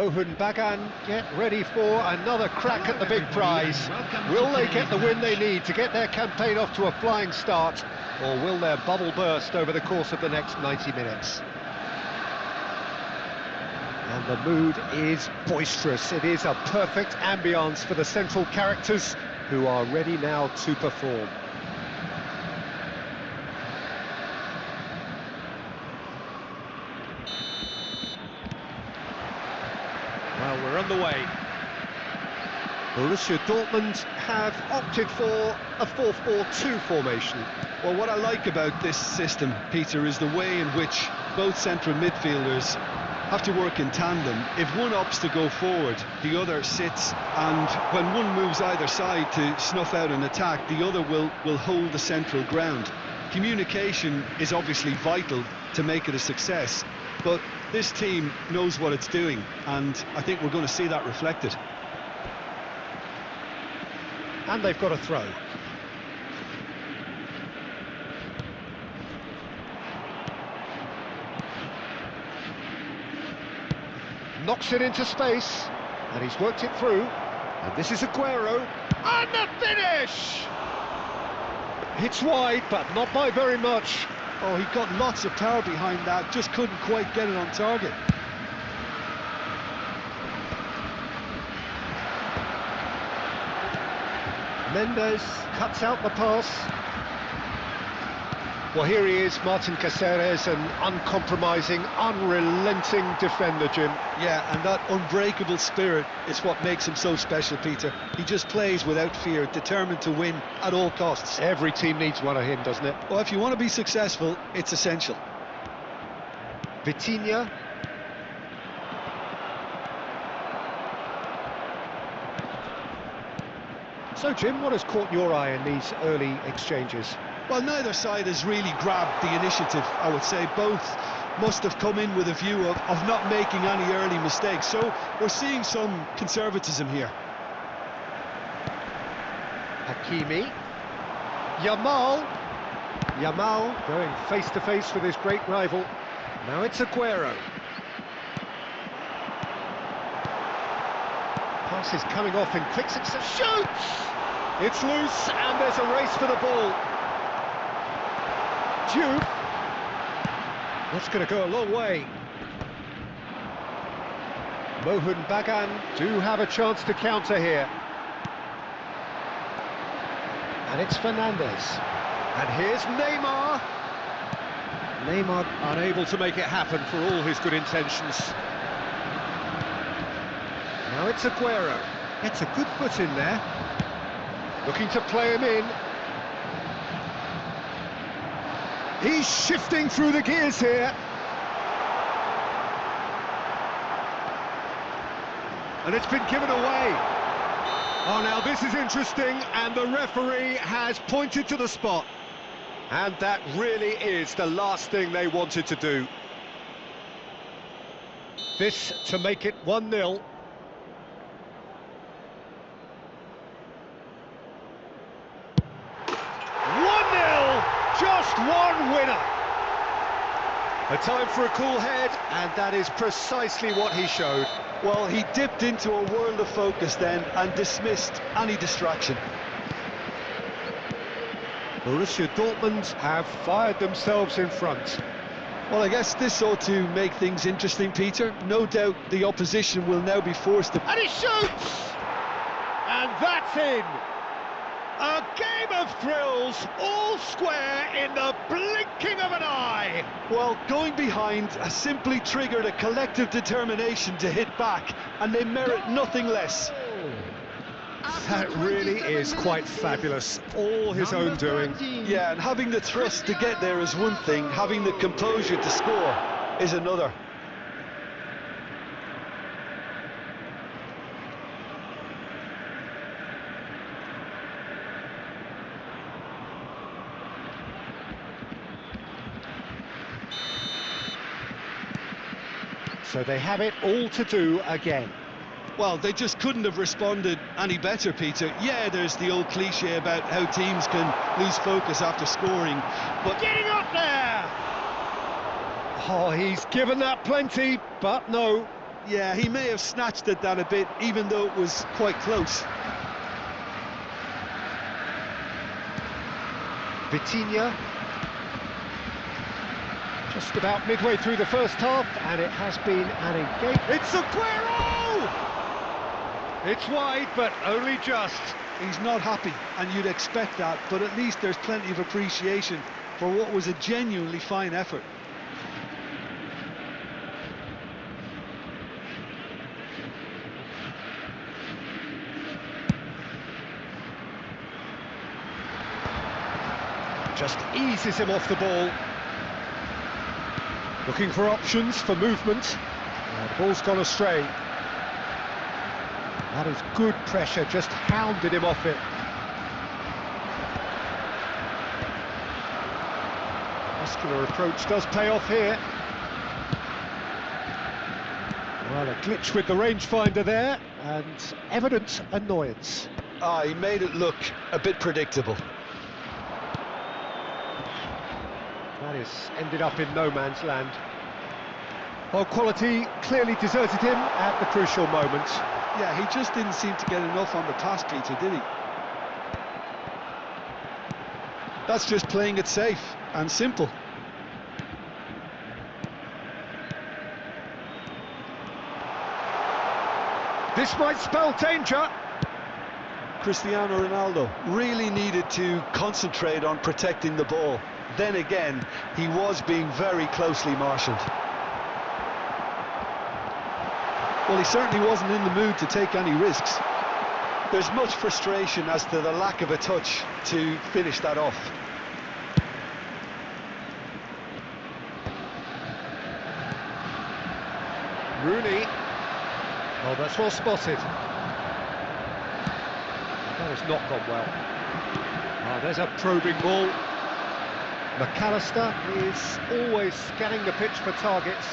Mohun Bagan get ready for another crack at the big prize. Will they get the win they need to get their campaign off to a flying start, or will their bubble burst over the course of the next 90 minutes? And the mood is boisterous. It is a perfect ambience for the central characters, who are ready now to perform. Well, we're underway. Borussia Dortmund have opted for a 4-4-2 formation. Well, what I like about this system, Peter, is the way in which both central midfielders have to work in tandem. If one opts to go forward, the other sits, and when one moves either side to snuff out an attack, the other will hold the central ground. Communication is obviously vital to make it a success, but this team knows what it's doing, and I think we're going to see that reflected. And they've got a throw. Knocks it into space, and he's worked it through. And this is Aguero, and the finish! Hits wide, but not by very much. Oh, he got lots of power behind that, just couldn't quite get it on target. Mendes cuts out the pass. Well, here he is, Martin Caceres, an uncompromising, unrelenting defender, Jim. Yeah, and that unbreakable spirit is what makes him so special, Peter. He just plays without fear, determined to win at all costs. Every team needs one of him, doesn't it? Well, if you want to be successful, it's essential. Vitinha. So, Jim, what has caught your eye in these early exchanges? Well, neither side has really grabbed the initiative, I would say. Both must have come in with a view of not making any early mistakes. So we're seeing some conservatism here. Hakimi. Yamal going face-to-face with his great rival. Now it's Aguero. Pass is coming off in quick succession. Shoots! It's loose, and there's a race for the ball. Juve. That's going to go a long way. Mohun Bagan do have a chance to counter here. And it's Fernandes. And here's Neymar. Neymar unable to make it happen for all his good intentions. Now it's Aguero. Gets a good foot in there. Looking to play him in. He's shifting through the gears here. And it's been given away. Oh, now this is interesting, and the referee has pointed to the spot. And that really is the last thing they wanted to do. This to make it 1-0. Just one winner. A time for a cool head, and that is precisely what he showed. Well, he dipped into a world of focus then and dismissed any distraction. Borussia Dortmund have fired themselves in front. Well, I guess this ought to make things interesting, Peter. No doubt the opposition will now be forced to... And he shoots! And that's in! A game of thrills, all square in the blinking of an eye. Well, going behind has simply triggered a collective determination to hit back, and they merit nothing less. That really is quite fabulous, all his own doing. Yeah, and having the thrust to get there is one thing, having the composure to score is another. So they have it all to do again. Well, they just couldn't have responded any better, Peter. Yeah, there's the old cliche about how teams can lose focus after scoring, but... Getting up there! Oh, he's given that plenty, but no. Yeah, he may have snatched at that a bit, even though it was quite close. Vitinha. Just about midway through the first half, and it has been an engagement. It's Aguero! It's wide, but only just. He's not happy, and you'd expect that, but at least there's plenty of appreciation for what was a genuinely fine effort. Just eases him off the ball. Looking for options for movement. The ball's gone astray. That is good pressure, just hounded him off it. Muscular approach does pay off here. Well, a glitch with the rangefinder there, and evident annoyance. Ah, he made it look a bit predictable. That is ended up in no man's land. Well, quality clearly deserted him at the crucial moment. Yeah, he just didn't seem to get enough on the pass, Peter, did he? That's just playing it safe and simple. This might spell danger. Cristiano Ronaldo really needed to concentrate on protecting the ball. Then again, he was being very closely marshalled. Well, he certainly wasn't in the mood to take any risks. There's much frustration as to the lack of a touch to finish that off. Rooney. Oh, that's well spotted. That has not gone well. Oh, there's a probing ball. McAllister is always scanning the pitch for targets.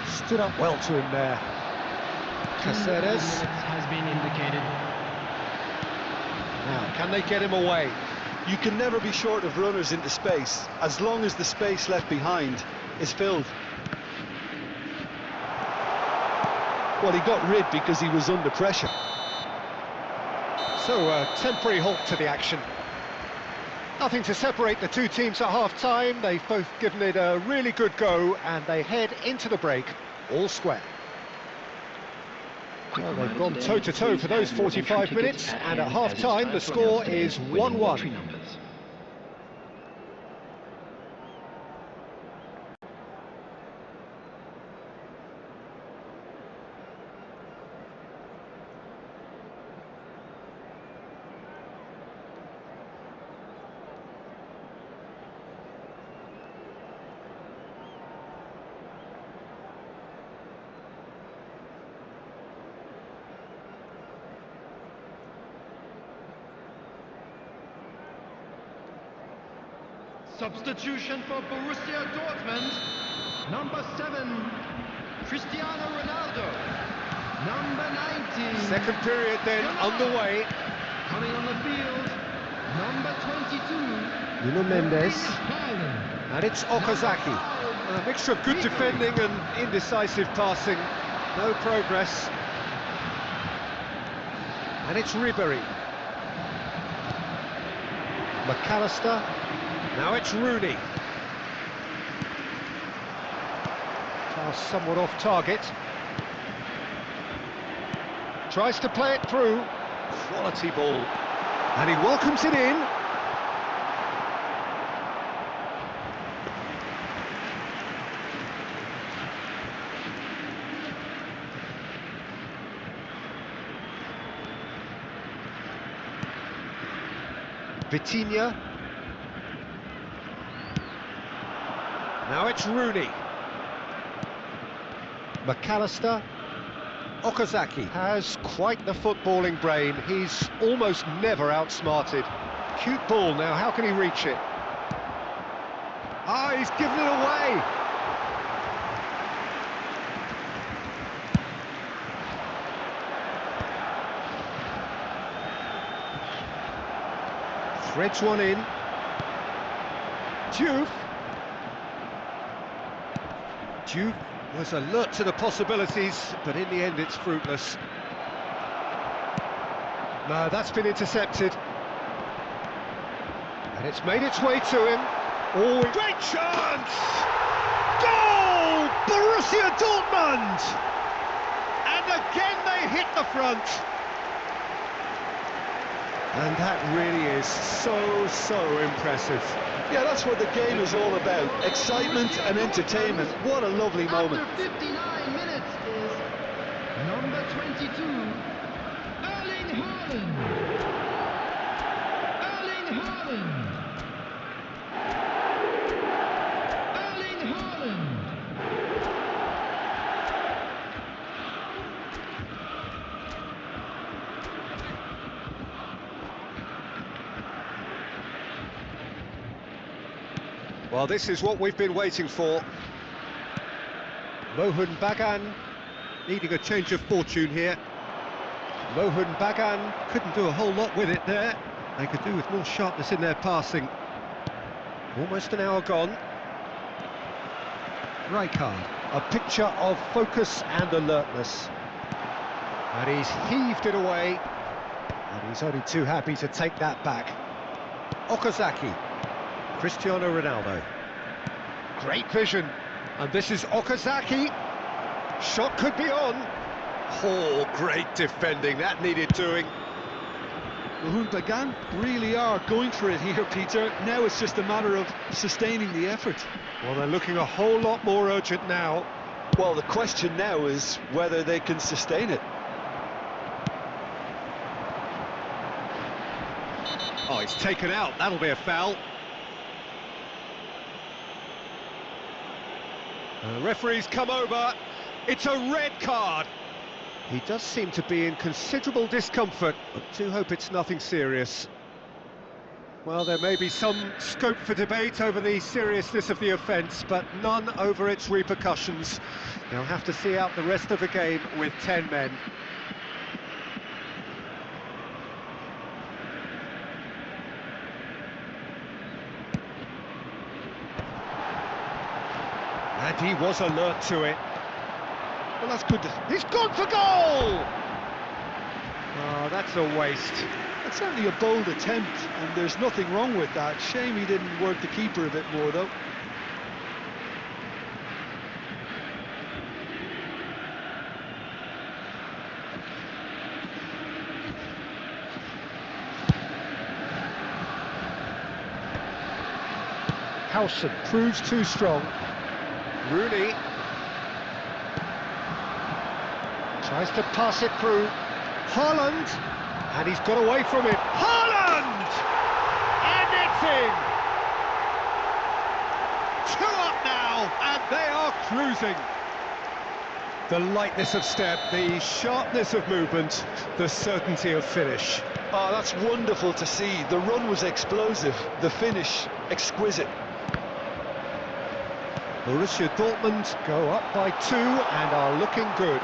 Stood up well to him there. Caceres has been indicated. Now, can they get him away? You can never be short of runners into space, as long as the space left behind is filled. Well, he got rid because he was under pressure. So, a temporary halt to the action. Nothing to separate the two teams at half-time. They've both given it a really good go, and they head into the break all square. Well, they've gone toe-to-toe for those 45 minutes, and at half-time the score is 1-1. Substitution for Borussia Dortmund. Number 7, Cristiano Ronaldo. Number 19. Second period then underway. Coming on the field, number 22. Nuno Mendes. And it's Okazaki. A mixture of good defending and indecisive passing. No progress. And it's Ribery. McAllister. Now it's Rooney. Pass somewhat off target. Tries to play it through. Quality ball. And he welcomes it in. Vitinha. Now it's Rooney. McAllister. Okazaki has quite the footballing brain. He's almost never outsmarted. Cute ball now, how can he reach it? Ah, he's given it away! Threads one in. Diouf Was alert to the possibilities, but in the end it's fruitless. No, that's been intercepted. And it's made its way to him. Oh, great chance! Goal! Borussia Dortmund! And again they hit the front. And that really is so impressive. Yeah, that's what the game is all about. Excitement and entertainment. What a lovely moment. After 59 minutes is number 22, Erling Haaland. Erling Haaland. Erling Haaland. Well, this is what we've been waiting for. Mohan Bagan needing a change of fortune here. Mohan Bagan couldn't do a whole lot with it there. They could do with more sharpness in their passing. Almost an hour gone. Rijkaard, a picture of focus and alertness. And he's heaved it away. And he's only too happy to take that back. Okazaki. Cristiano Ronaldo. Great vision. And this is Okazaki. Shot could be on. Oh, great defending. That needed doing. Mohan Bagan really are going for it here, Peter. Now it's just a matter of sustaining the effort. Well, they're looking a whole lot more urgent now. Well, the question now is whether they can sustain it. Oh, it's taken out. That'll be a foul. The referee's come over. It's a red card. He does seem to be in considerable discomfort, but do hope it's nothing serious. Well, there may be some scope for debate over the seriousness of the offence, but none over its repercussions. They'll have to see out the rest of the game with 10 men. And he was alert to it. Well, that's good. He's gone for goal! Oh, that's a waste. It's certainly a bold attempt, and there's nothing wrong with that. Shame he didn't work the keeper a bit more, though. Howson proves too strong. Rooney tries to pass it through. Haaland, and he's got away from it. Haaland! And it's in! 2 up now, and they are cruising. The lightness of step, the sharpness of movement, the certainty of finish. Oh, that's wonderful to see. The run was explosive, the finish exquisite. Borussia Dortmund go up by 2 and are looking good.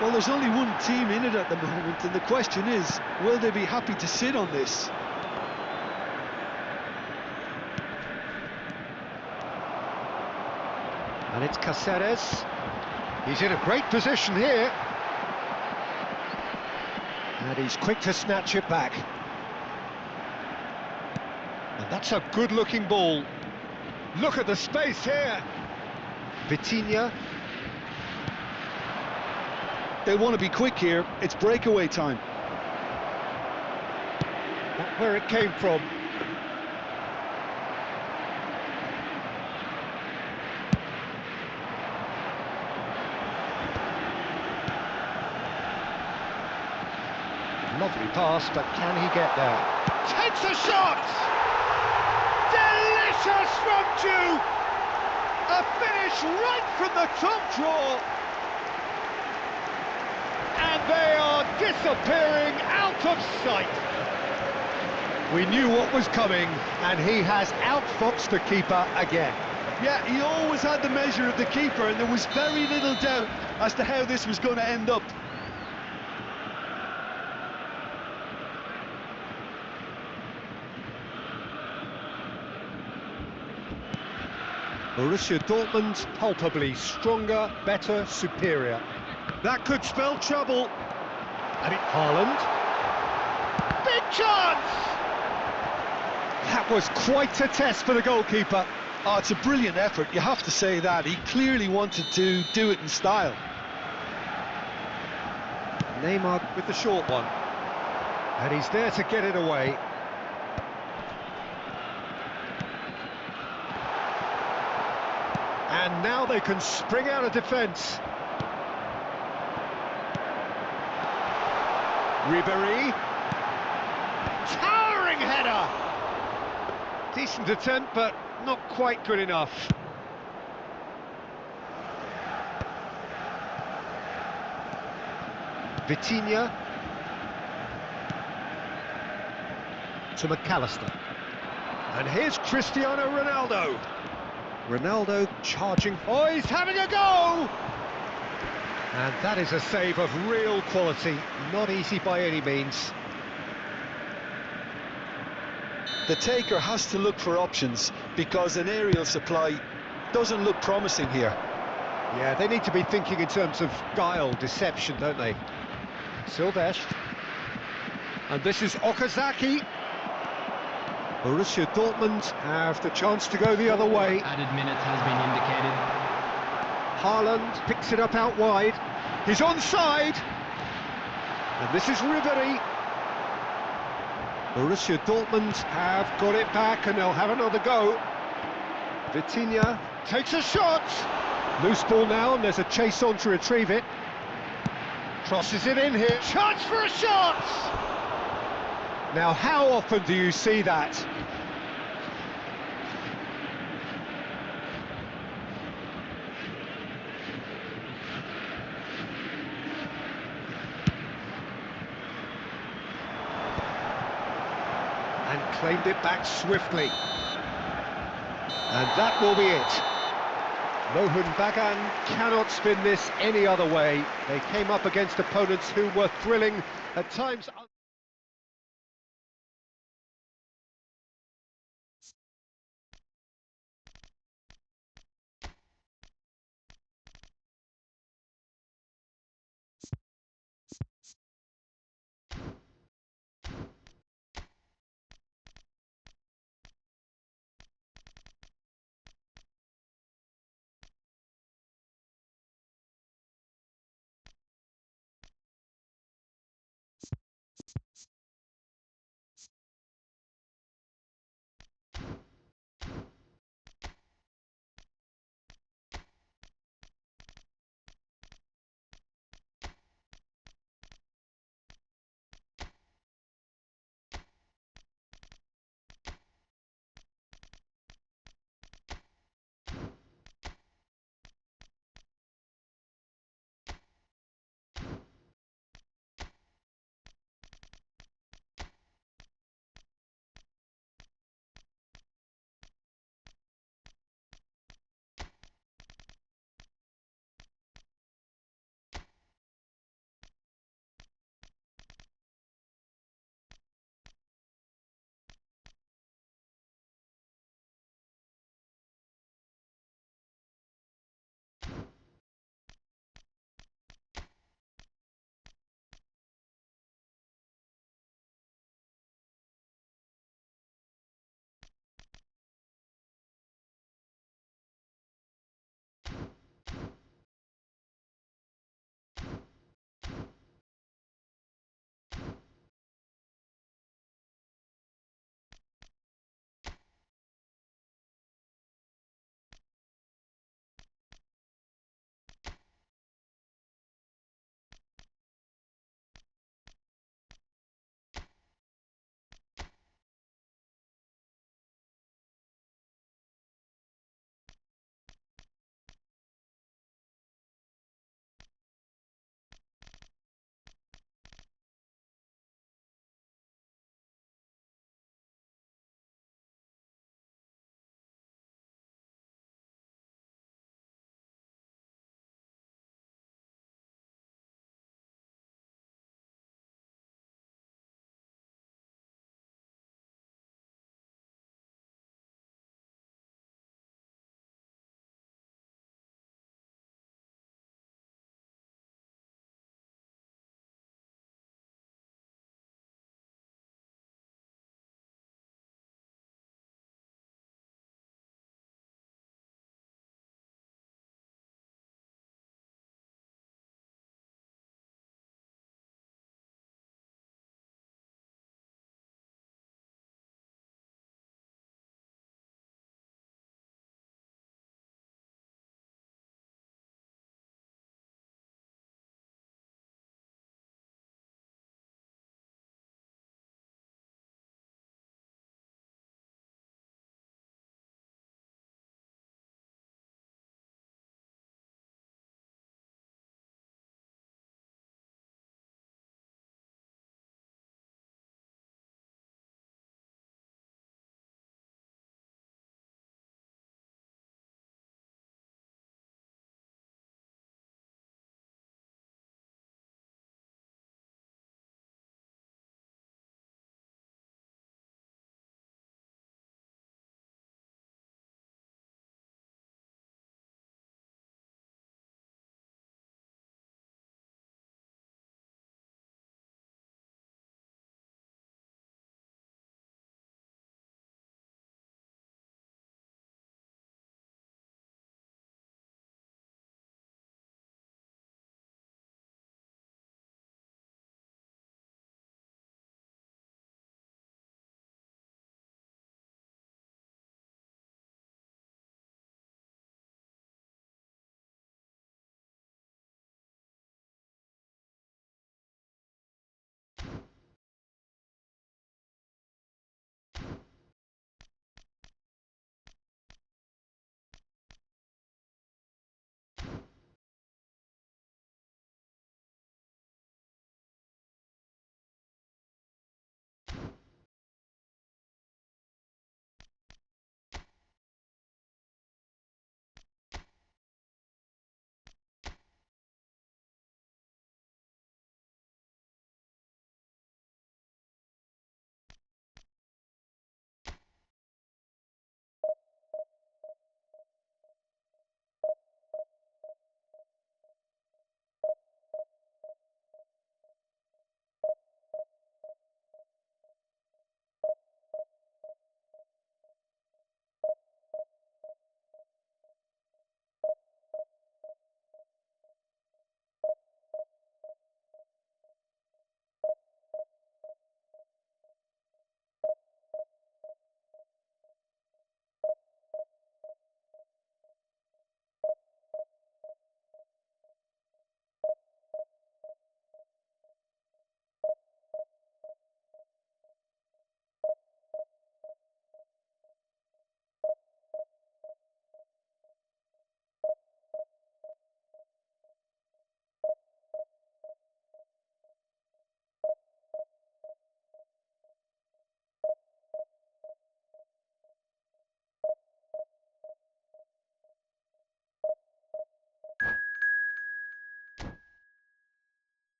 Well, there's only one team in it at the moment, and the question is, will they be happy to sit on this? And it's Caceres. He's in a great position here. And he's quick to snatch it back. And that's a good-looking ball. Look at the space here. Vitinha. They want to be quick here. It's breakaway time. Not where it came from. Lovely pass, but can he get there? Takes a shot! Delicious from Jude! A finish right from the top draw! And they are disappearing out of sight. We knew what was coming, and he has outfoxed the keeper again. Yeah, he always had the measure of the keeper, and there was very little doubt as to how this was going to end up. Borussia Dortmund palpably stronger, better, superior. That could spell trouble. And Haaland. Big chance! That was quite a test for the goalkeeper. Oh, it's a brilliant effort, you have to say that. He clearly wanted to do it in style. Neymar with the short one. And he's there to get it away. And now they can spring out of defence. Ribéry. Towering header! Decent attempt, but not quite good enough. Vitinha. To McAllister. And here's Cristiano Ronaldo. Ronaldo charging. Oh, he's having a go! And that is a save of real quality. Not easy by any means. The taker has to look for options because an aerial supply doesn't look promising here. Yeah, they need to be thinking in terms of guile, deception, don't they? Silvestre. And this is Okazaki. Borussia Dortmund have the chance to go the other way. Added minutes has been indicated. Haaland picks it up out wide. He's onside. And this is Ribéry. Borussia Dortmund have got it back and they'll have another go. Vitinha takes a shot. Loose ball now and there's a chase on to retrieve it. Crosses it in here. Chance for a shot! Now, how often do you see that? And claimed it back swiftly. And that will be it. Mohun Bagan cannot spin this any other way. They came up against opponents who were thrilling, at times...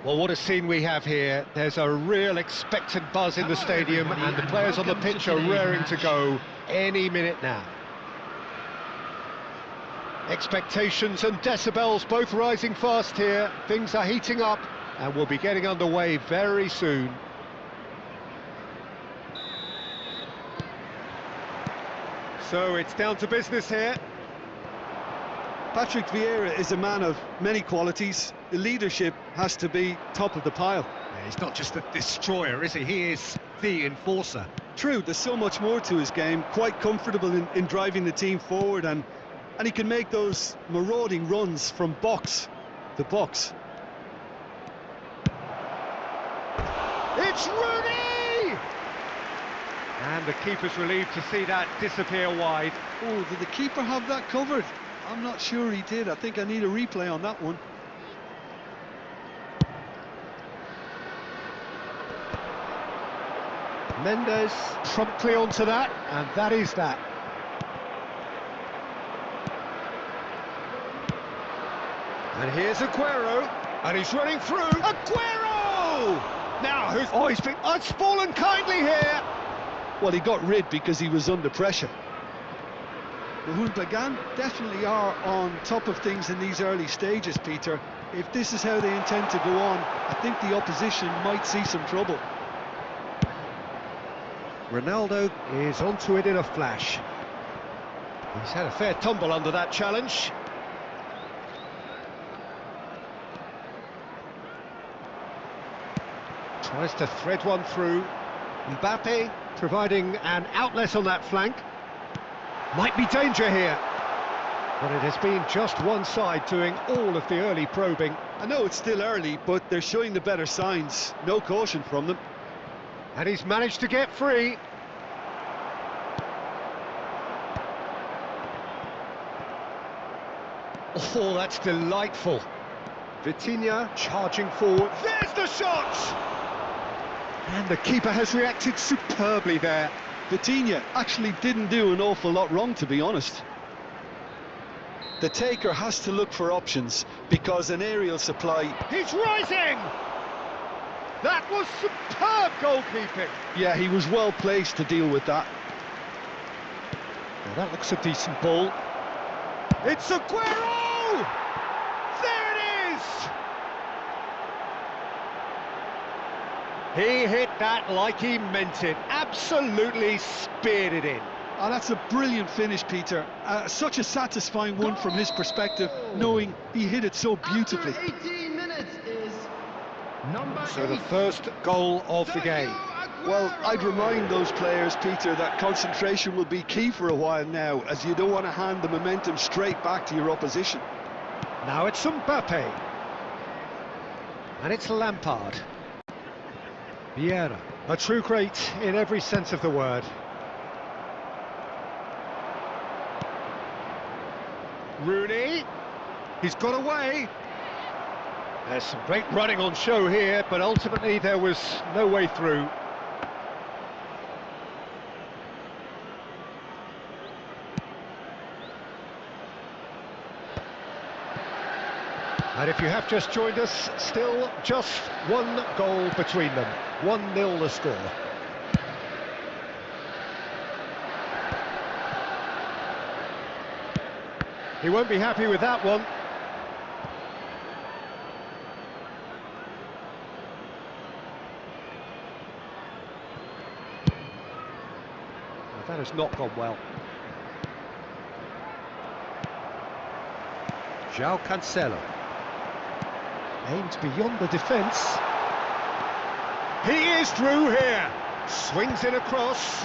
Well, what a scene we have here. There's a real expectant buzz in the stadium, and the players on the pitch are raring to go any minute now. Expectations and decibels both rising fast here. Things are heating up, and we'll be getting underway very soon. So it's down to business here. Patrick Vieira is a man of many qualities. The leadership has to be top of the pile. Yeah, he's not just a destroyer, is he? He is the enforcer. True, there's so much more to his game. Quite comfortable in driving the team forward, and he can make those marauding runs from box to box. It's Rooney! And the keeper's relieved to see that disappear wide. Oh, did the keeper have that covered? I'm not sure he did. I think I need a replay on that one. Mendes promptly onto that, and that is that. And here's Aguero, and he's running through. Aguero! Now, who's... Oh, he's been... Oh, it's fallen kindly here! Well, he got rid because he was under pressure. Bagan definitely are on top of things in these early stages, Peter. If this is how they intend to go on, I think the opposition might see some trouble. Ronaldo is onto it in a flash. He's had a fair tumble under that challenge. Tries to thread one through. Mbappe providing an outlet on that flank. Might be danger here. But it has been just one side doing all of the early probing. I know it's still early, but they're showing the better signs. No caution from them. And he's managed to get free. Oh, that's delightful. Vitinha charging forward. There's the shot! And the keeper has reacted superbly there. Vitinha actually didn't do an awful lot wrong, to be honest. The taker has to look for options, because an aerial supply... He's rising! That was superb goalkeeping. Yeah, he was well placed to deal with that. Well, that looks a decent ball. It's Aguero! There it is! He hit that like he meant it. Absolutely speared it in. Oh, that's a brilliant finish, Peter. Such a satisfying one from his perspective, knowing he hit it so beautifully. After 18 minutes is number 8. So the first goal of the game. Well, I'd remind those players, Peter, that concentration will be key for a while now, as you don't want to hand the momentum straight back to your opposition. Now it's Mbappe. And it's Lampard. Vieira, a true great in every sense of the word. Rooney, he's got away. There's some great running on show here, but ultimately there was no way through. And if you have just joined us, still just one goal between them. 1-0 the score. He won't be happy with that one. Well, that has not gone well. João Cancelo. Aimed beyond the defence. He is through here. Swings it across.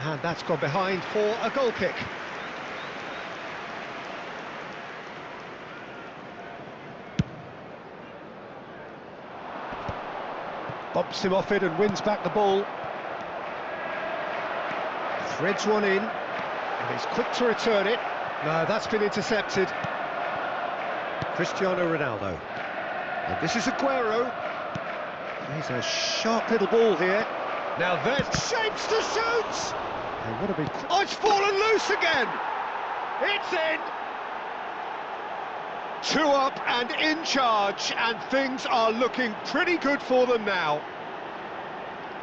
And that's gone behind for a goal kick. Bumps him off it and wins back the ball. Threads one in. And he's quick to return it. No, that's been intercepted. Cristiano Ronaldo. And this is Aguero. He's a sharp little ball here. Now there's shapes to shoot! And what a big... Oh, it's fallen loose again! It's in! 2 up and in charge, and things are looking pretty good for them now.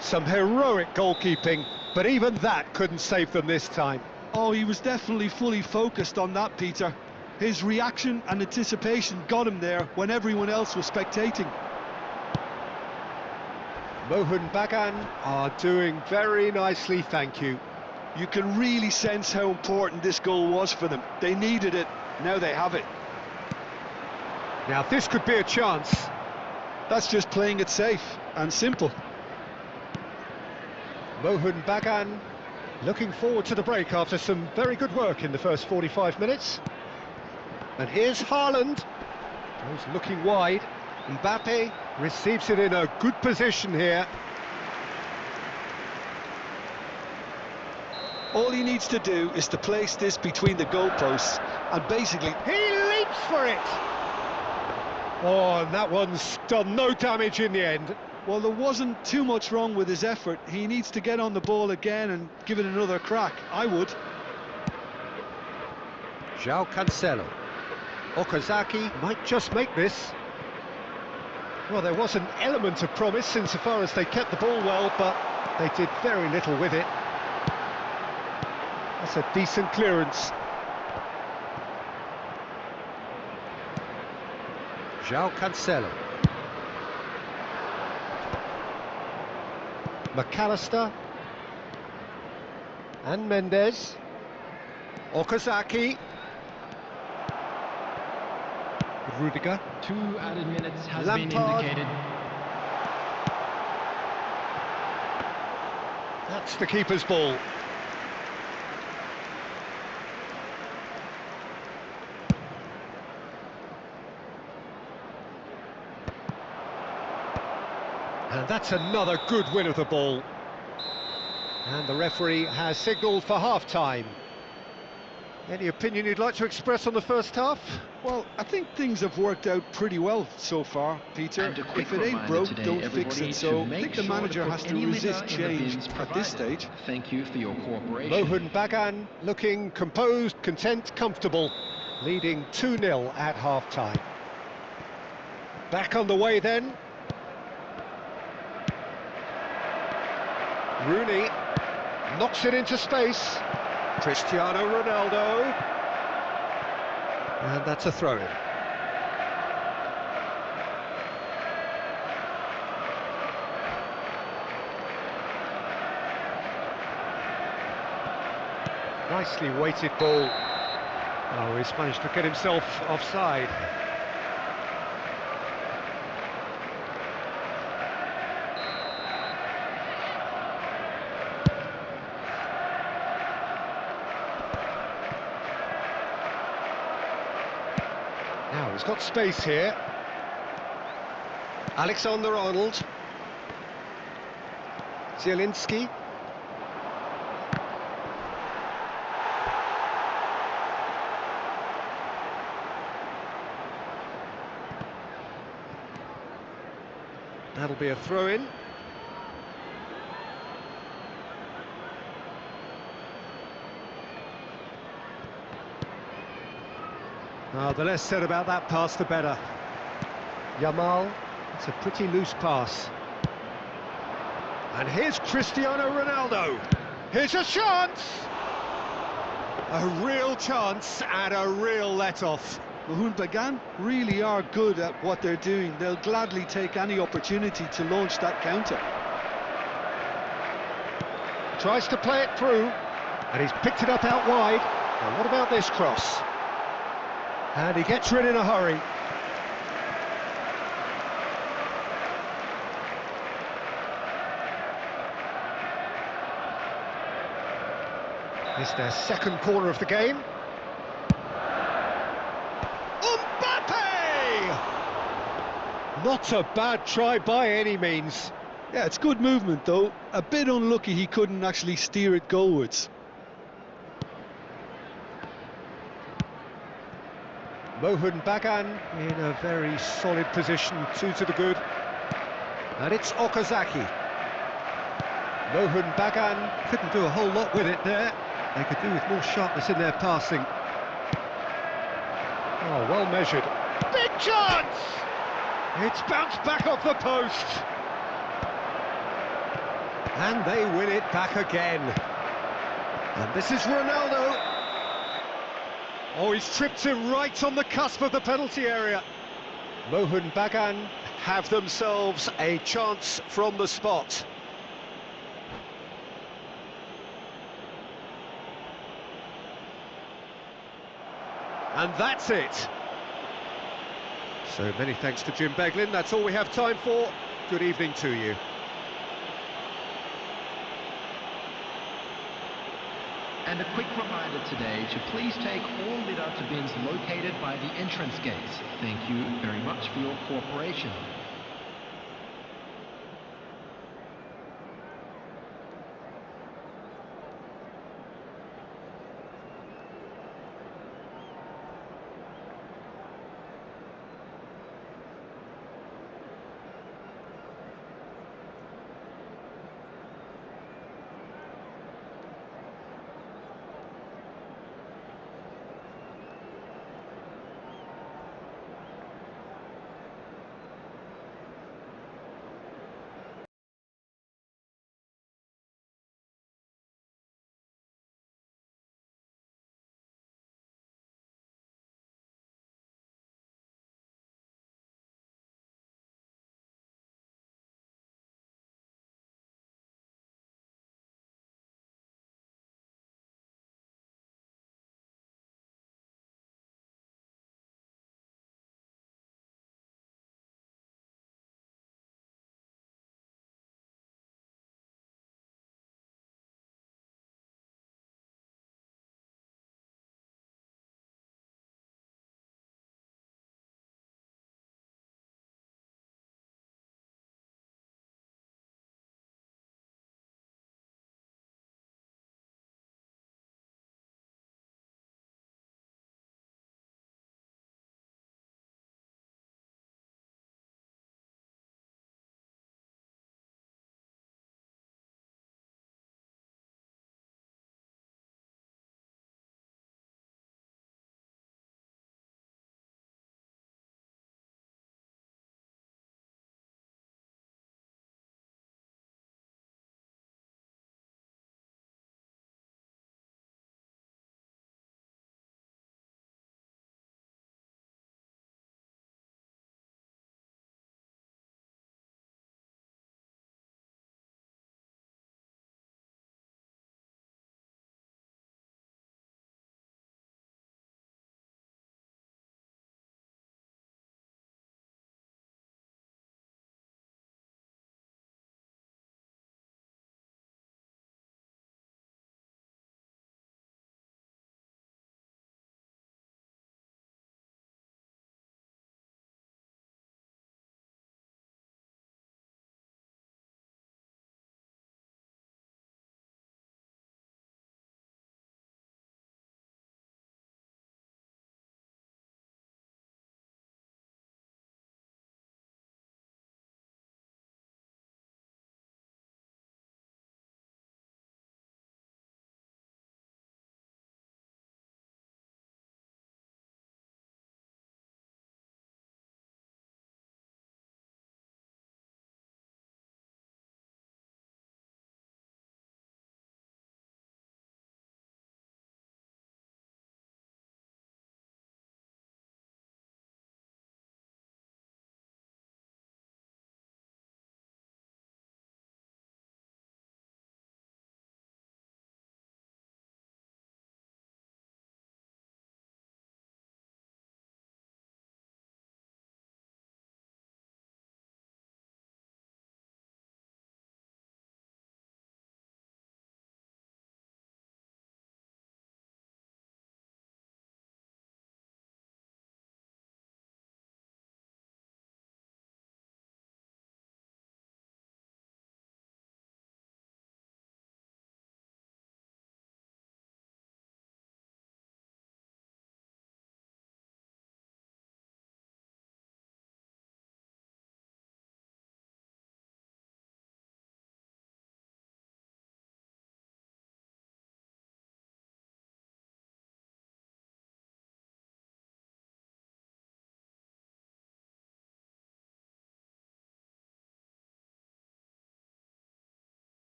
Some heroic goalkeeping, but even that couldn't save them this time. Oh, he was definitely fully focused on that, Peter. His reaction and anticipation got him there when everyone else was spectating. Mohun Bagan are doing very nicely, thank you. You can really sense how important this goal was for them. They needed it, now they have it. Now this could be a chance. That's just playing it safe and simple. Mohun Bagan looking forward to the break after some very good work in the first 45 minutes. And here's Haaland, goes looking wide. Mbappe receives it in a good position here. All he needs to do is to place this between the goalposts and basically... He leaps for it! Oh, and that one's done no damage in the end. Well, there wasn't too much wrong with his effort. He needs to get on the ball again and give it another crack. I would. João Cancelo. Okazaki might just make this. Well, there was an element of promise insofar as they kept the ball well, but they did very little with it. That's a decent clearance. João Cancelo. McAllister. And Mendes. Okazaki. Rudiger. 2 added minutes has Lampard. been indicated. That's the keeper's ball. And that's another good win of the ball. And the referee has signalled for half-time. Any opinion you'd like to express on the first half? Well, I think things have worked out pretty well so far, Peter. If it ain't broke, don't fix it. So I think the manager has to resist change at this stage. Thank you for your cooperation. Mohun Bagan looking composed, content, comfortable, leading 2-0 at half-time. Back on the way then. Rooney knocks it into space. Cristiano Ronaldo. And that's a throw-in. Nicely weighted ball. Oh, he's managed to get himself offside. Now he's got space here. Alexander-Arnold. Zielinski. That'll be a throw-in. The less said about that pass, the better. Yamal, it's a pretty loose pass. And here's Cristiano Ronaldo. Here's a chance! A real chance and a real let-off. Mohun Bagan really are good at what they're doing. They'll gladly take any opportunity to launch that counter. Tries to play it through, and he's picked it up out wide. Now what about this cross? And he gets rid in a hurry. It's their second corner of the game. Not a bad try by any means. Yeah, it's good movement though. A bit unlucky he couldn't actually steer it goalwards. Mohun Bagan in a very solid position, 2 to the good. And it's Okazaki. Mohun Bagan couldn't do a whole lot with it there. They could do with more sharpness in their passing. Oh, well measured. Big chance! It's bounced back off the post. And they win it back again. And this is Ronaldo. Oh, he's tripped him right on the cusp of the penalty area. Mohun Bagan have themselves a chance from the spot. And that's it. So many thanks to Jim Beglin. That's all we have time for. Good evening to you. And a quick reminder today to please take all litter to bins located by the entrance gates. Thank you very much for your cooperation.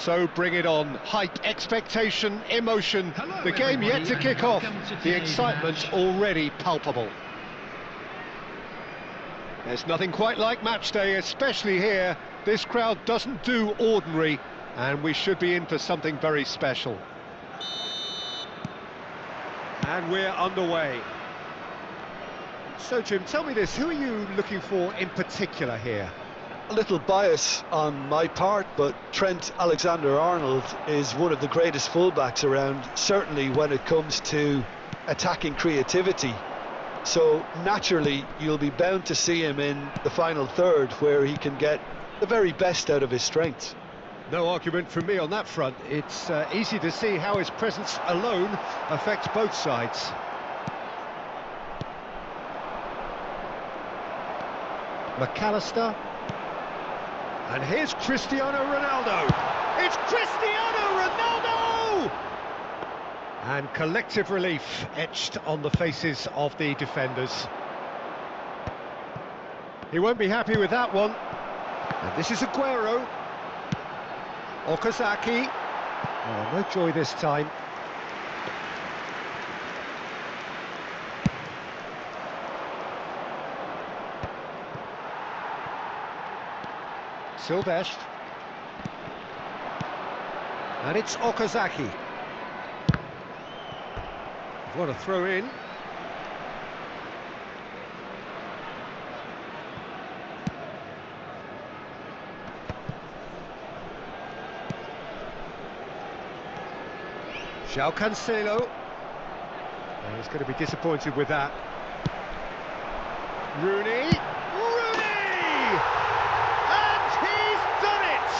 So bring it on. Hype, expectation, emotion. Hello, The game yet to everybody, kick and off. welcome to The today's excitement match. already palpable. There's nothing quite like match day, especially here. This crowd doesn't do ordinary, and we should be in for something very special. And we're underway. So, Jim, tell me this, who are you looking for in particular here? A little bias on my part, but Trent Alexander-Arnold is one of the greatest fullbacks around, certainly when it comes to attacking creativity. So naturally you'll be bound to see him in the final third, where he can get the very best out of his strengths. No argument from me on that front. It's easy to see how his presence alone affects both sides. McAllister. And here's Cristiano Ronaldo. It's Cristiano Ronaldo! And collective relief etched on the faces of the defenders. He won't be happy with that one. And this is Aguero. Okazaki. Oh, no joy this time. Silvestre. And it's Okazaki. What a throw in. João Cancelo. Oh, he's going to be disappointed with that. Rooney. Rooney! And he's done it!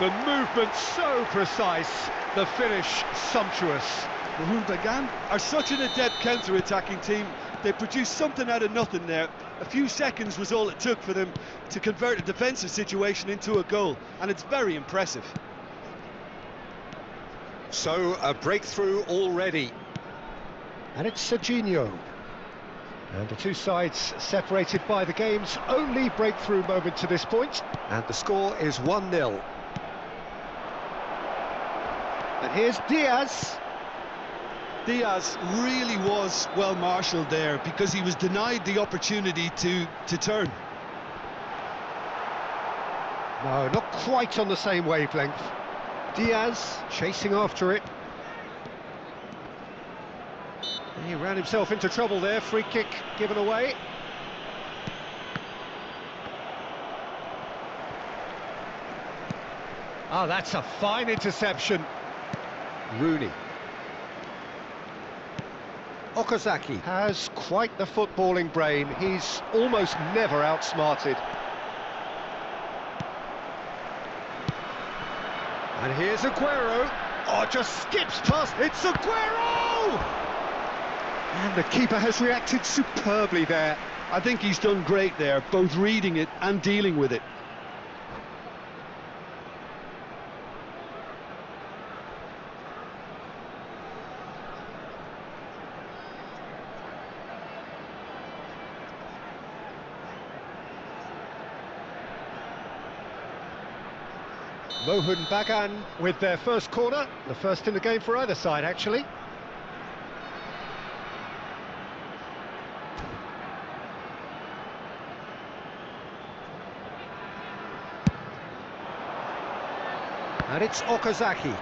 The movement so precise, the finish sumptuous. Mahmoud Bagan are such an adept counter-attacking team. They produced something out of nothing there. A few seconds was all it took for them to convert a defensive situation into a goal, and it's very impressive. So, a breakthrough already. And it's Serginho. And the two sides separated by the game's only breakthrough moment to this point. And the score is 1-0. And here's Diaz. Diaz really was well marshalled there, because he was denied the opportunity to turn. No, not quite on the same wavelength. Diaz chasing after it. He ran himself into trouble there. Free kick given away. Ah, that's a fine interception. Rooney. Okazaki has quite the footballing brain. He's almost never outsmarted. And here's Aguero. Oh, just skips past. It's Aguero! And the keeper has reacted superbly there. I think he's done great there, both reading it and dealing with it. Mohun Bagan with their first corner, the first in the game for either side actually. And it's Okazaki.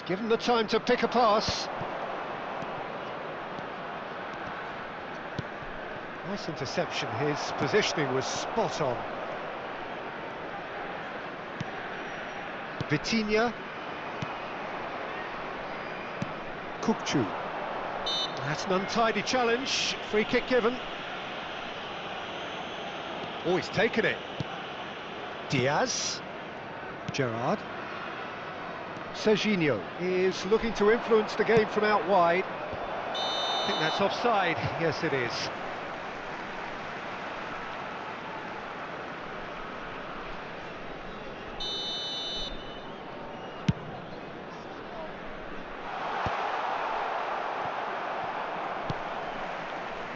given the time to pick a pass. Nice interception, his positioning was spot on. Vitinha. Kukcu. That's an untidy challenge, free kick given. Oh, he's taken it. Diaz. Gerrard. Serginho is looking to influence the game from out wide. I think that's offside. Yes, it is.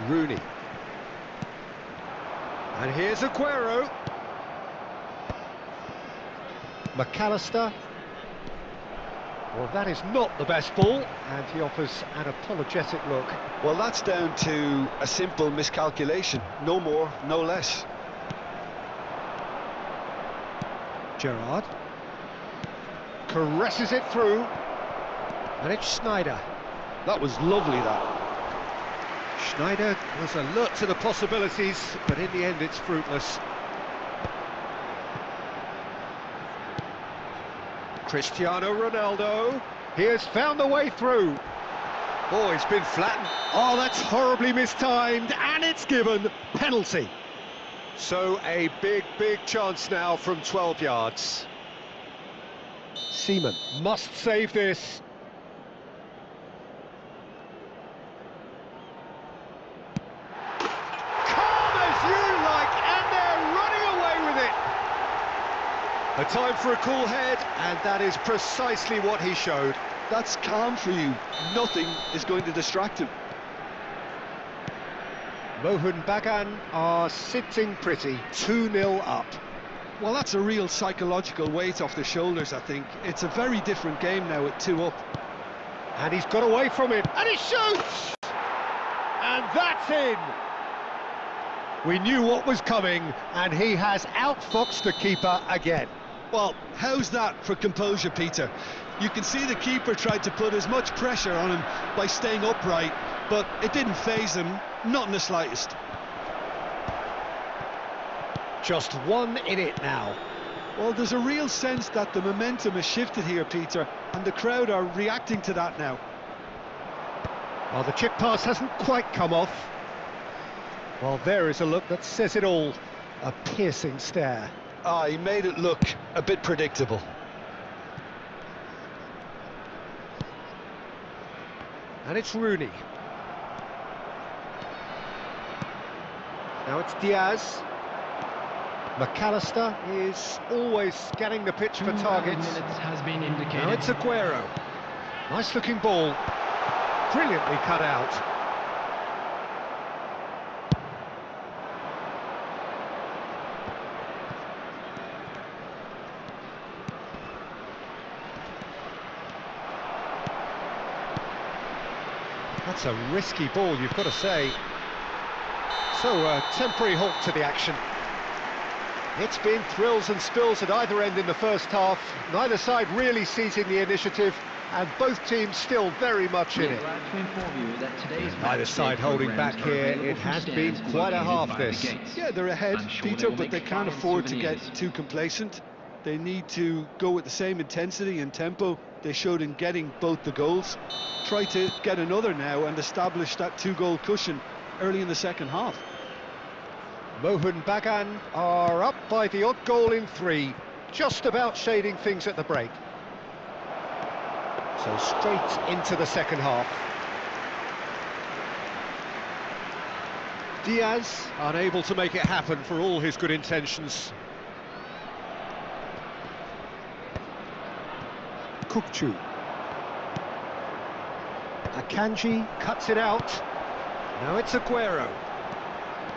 Rooney. And here's Aguero. McAllister. Well, that is not the best ball, and he offers an apologetic look. Well, that's down to a simple miscalculation. No more, no less. Gerrard. Caresses it through. And it's Sneijder. That was lovely, that. Sneijder was alert to the possibilities, but in the end it's fruitless. Cristiano Ronaldo, he has found the way through. Oh, he's been flattened. Oh, that's horribly mistimed, and it's given. Penalty. So a big chance now from 12 yards. Seaman must save this. A time for a cool head, and that is precisely what he showed. That's calm for you. Nothing is going to distract him. Mohun Bagan are sitting pretty, 2-0 up. Well, that's a real psychological weight off the shoulders, I think. It's a very different game now at 2 up. And he's got away from it, and he shoots! And that's in! We knew what was coming, and he has outfoxed the keeper again. Well, how's that for composure, Peter? You can see the keeper tried to put as much pressure on him by staying upright, but it didn't faze him, not in the slightest. Just 1 in it now. Well, there's a real sense that the momentum has shifted here, Peter, and the crowd are reacting to that now. Well, the chip pass hasn't quite come off. Well, there is a look that says it all. A piercing stare. He made it look a bit predictable. And it's Rooney. Now it's Diaz. McAllister is always scanning the pitch for targets. Minutes has been indicated. Now it's Aguero. Nice looking ball. Brilliantly cut out. That's a risky ball, you've got to say. So, a temporary halt to the action. It's been thrills and spills at either end in the first half. Neither side really seizing the initiative, and both teams still very much in it. Neither side holding back here. It has been quite a half, this. Yeah, they're ahead, Peter, but they can't afford to get too complacent. They need to go with the same intensity and tempo they showed in getting both the goals. Try to get another now and establish that 2-goal cushion early in the second half. Mohun Bagan are up by the odd goal in 3, just about shading things at the break. So straight into the second half. Diaz unable to make it happen for all his good intentions. Kukcu. Akanji cuts it out. Now it's Aguero.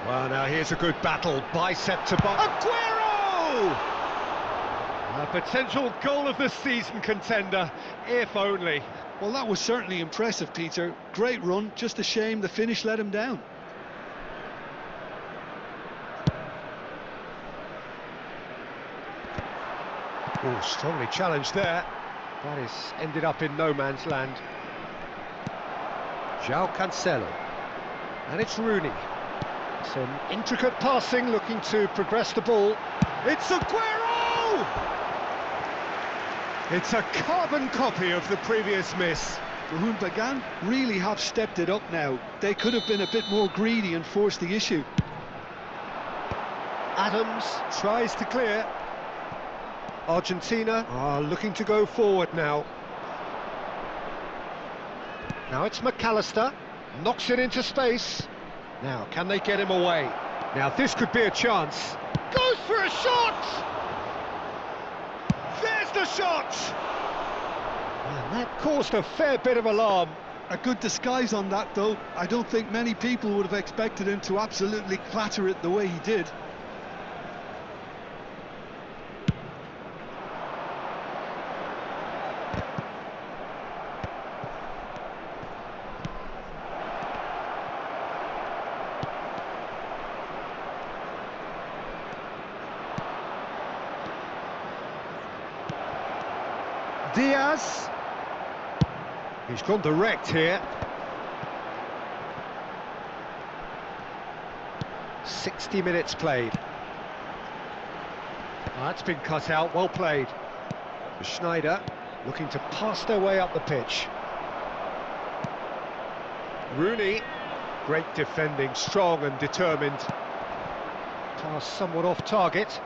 Well, now here's a good battle, bicep to bicep. Aguero! A potential goal of the season contender, if only. Well, that was certainly impressive, Peter. Great run, just a shame the finish let him down. Oh, strongly challenged there. That is ended up in no man's land. João Cancelo. And it's Rooney. Some intricate passing, looking to progress the ball. It's Aguero! It's a carbon copy of the previous miss. Bagan really have stepped it up now. They could have been a bit more greedy and forced the issue. Adams tries to clear. Argentina are looking to go forward now. Now it's McAllister, knocks it into space. Now, can they get him away? Now, this could be a chance. Goes for a shot! There's the shot! And that caused a fair bit of alarm. A good disguise on that, though. I don't think many people would have expected him to absolutely clatter it the way he did. Diaz. He's gone direct here. 60 minutes played. Oh, that's been cut out, well played. Schneider looking to pass their way up the pitch. Rooney, great defending, strong and determined. Pass somewhat off target.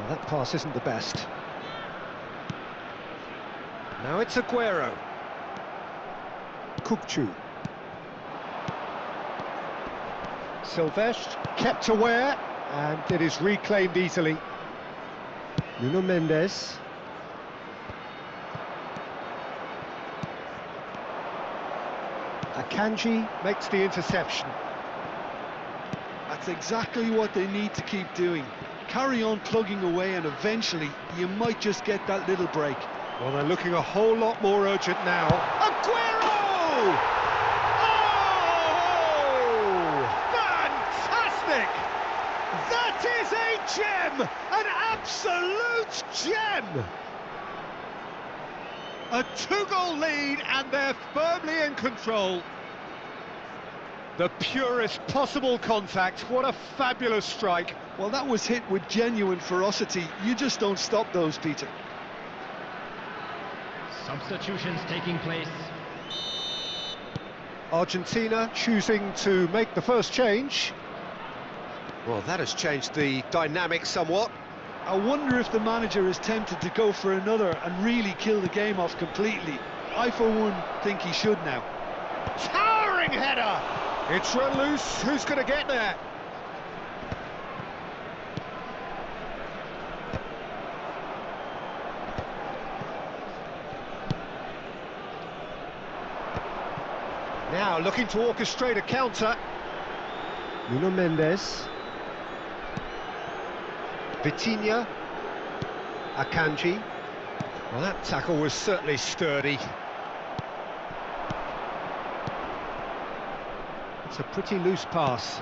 That pass isn't the best. Now it's Aguero. Kukçu. Silvestre kept aware, and it is reclaimed easily. Nuno Mendes. Akanji makes the interception. That's exactly what they need to keep doing. Carry on plugging away, and eventually you might just get that little break. Well, they're looking a whole lot more urgent now. Aguero! Oh! Fantastic! That is a gem! An absolute gem! A two-goal lead, and they're firmly in control. The purest possible contact. What a fabulous strike. Well, that was hit with genuine ferocity. You just don't stop those, Peter. Substitutions taking place. Argentina choosing to make the first change. Well, that has changed the dynamic somewhat. I wonder if the manager is tempted to go for another and really kill the game off completely. I, for one, think he should now. Towering header! It's run loose. Who's going to get there? Now looking to orchestrate a counter. Nuno Mendes. Vitinha. Akanji. Well, that tackle was certainly sturdy. It's a pretty loose pass.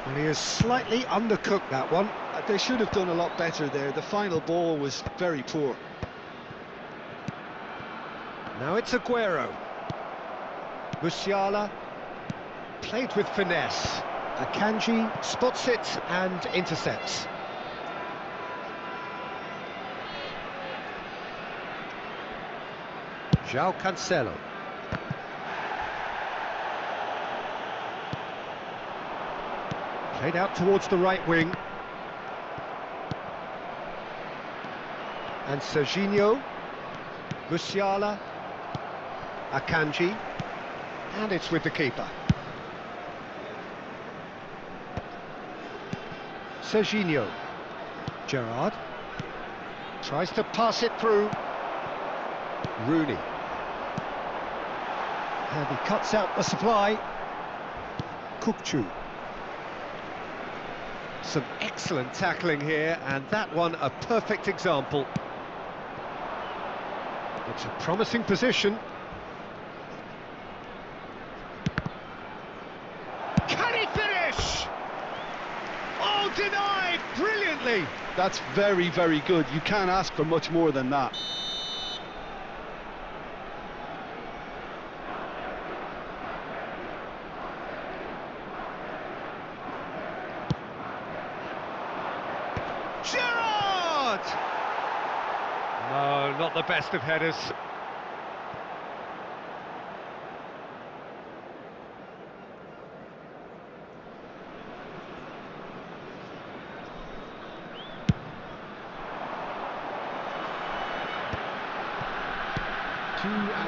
And he has slightly undercooked that one. They should have done a lot better there. The final ball was very poor. Now it's Aguero. Musiala played with finesse. Akanji spots it and intercepts. João Cancelo. Played out towards the right wing. And Serginho. Musiala. Akanji. And it's with the keeper. Serginho. Gerrard. Tries to pass it through. Rooney. And he cuts out the supply. Kukçu. Some excellent tackling here, and that one a perfect example. It's a promising position. Can he finish? away. That's very, very good. You can't ask for much more than that. Gerrard! No, not the best of headers.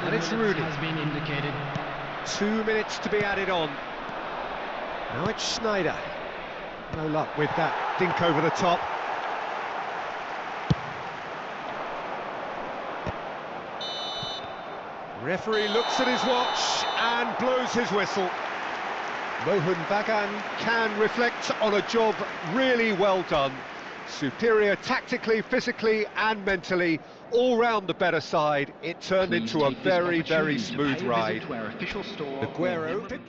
And it's Rooney. has been indicated. 2 minutes to be added on. Now it's Schneider. No luck with that dink over the top. Referee looks at his watch and blows his whistle. Mohan Bagan can reflect on a job really well done. Superior tactically, physically and mentally, all round the better side. It turned into a very, very smooth ride. To our official store. Aguero.